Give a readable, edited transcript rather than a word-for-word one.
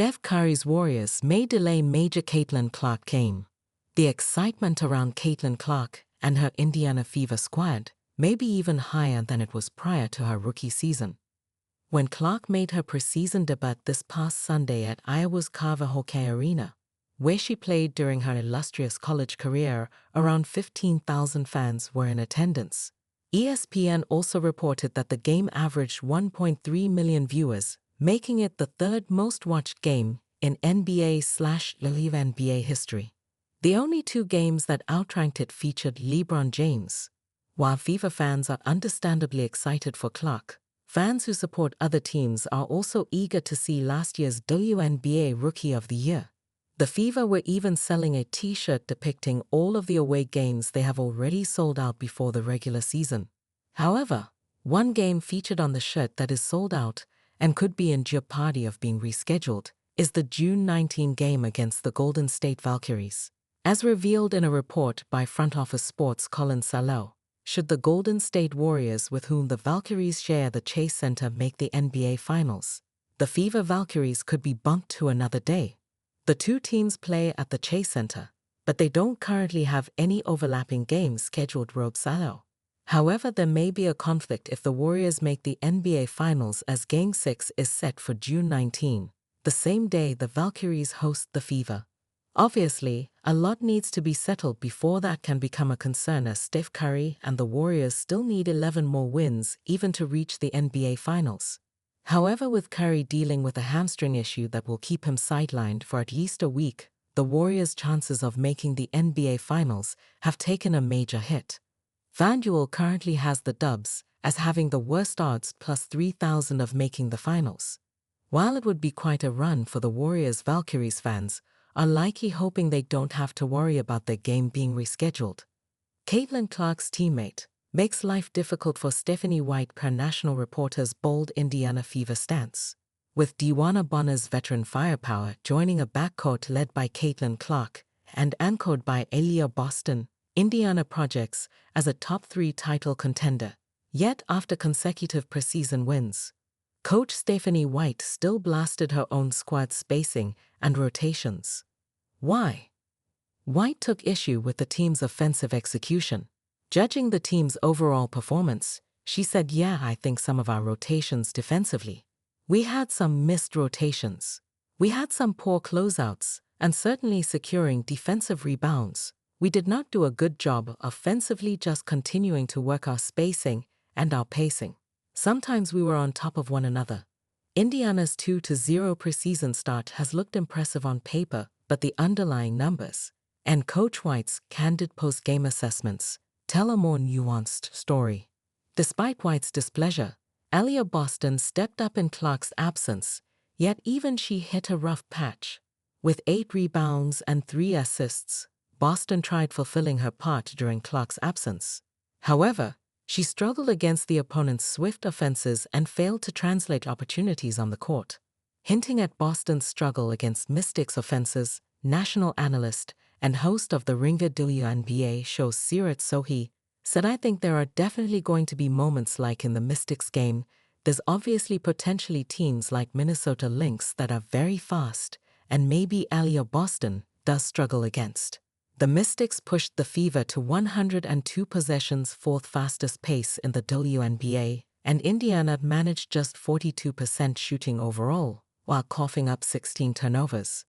Steph Curry's Warriors may delay major Caitlin Clark game. The excitement around Caitlin Clark and her Indiana Fever squad may be even higher than it was prior to her rookie season. When Clark made her preseason debut this past Sunday at Iowa's Carver Hockey Arena, where she played during her illustrious college career, around 15,000 fans were in attendance. ESPN also reported that the game averaged 1.3 million viewers, making it the third most watched game in NBA/NBA history. The only two games that outranked it featured LeBron James. While Fever fans are understandably excited for Clark, fans who support other teams are also eager to see last year's WNBA Rookie of the Year. The Fever were even selling a t-shirt depicting all of the away games they have already sold out before the regular season. However, one game featured on the shirt that is sold out and could be in jeopardy of being rescheduled is the June 19 game against the Golden State Valkyries. As revealed in a report by Front Office Sports' Colin Salo, should the Golden State Warriors, with whom the Valkyries share the Chase Center, make the NBA Finals, the Fever Valkyries could be bumped to another day. The two teams play at the Chase Center, but they don't currently have any overlapping games scheduled, wrote Salo. However, there may be a conflict if the Warriors make the NBA Finals, as Game 6 is set for June 19, the same day the Valkyries host the Fever. Obviously, a lot needs to be settled before that can become a concern, as Steph Curry and the Warriors still need 11 more wins even to reach the NBA Finals. However, with Curry dealing with a hamstring issue that will keep him sidelined for at least a week, the Warriors' chances of making the NBA Finals have taken a major hit. FanDuel currently has the Dubs as having the worst odds, plus 3,000 of making the finals. While it would be quite a run for the Warriors, Valkyries fans are likely hoping they don't have to worry about their game being rescheduled. Caitlin Clark's teammate makes life difficult for Stephanie White, per National Reporter's bold Indiana Fever stance. With Dewana Bonner's veteran firepower joining a backcourt led by Caitlin Clark and anchored by Aaliyah Boston, Indiana projects as a top 3 title contender. Yet after consecutive preseason wins, coach Stephanie White still blasted her own squad spacing and rotations. Why? White took issue with the team's offensive execution. Judging the team's overall performance, she said, "Yeah, I think some of our rotations defensively. We had some missed rotations. We had some poor closeouts, and certainly securing defensive rebounds. We did not do a good job offensively, just continuing to work our spacing and our pacing. Sometimes we were on top of one another." Indiana's 2-0 preseason start has looked impressive on paper, but the underlying numbers and Coach White's candid post-game assessments tell a more nuanced story. Despite White's displeasure, Aaliyah Boston stepped up in Clark's absence, yet even she hit a rough patch. With 8 rebounds and 3 assists, Boston tried fulfilling her part during Clark's absence. However, she struggled against the opponent's swift offenses and failed to translate opportunities on the court. Hinting at Boston's struggle against Mystics' offenses, national analyst and host of the Ringer WNBA show Sirat Sohi said, "I think there are definitely going to be moments like in the Mystics game. There's obviously potentially teams like Minnesota Lynx that are very fast, and maybe Aaliyah Boston does struggle against." The Mystics pushed the Fever to 102 possessions, 4th fastest pace in the WNBA, and Indiana managed just 42% shooting overall, while coughing up 16 turnovers.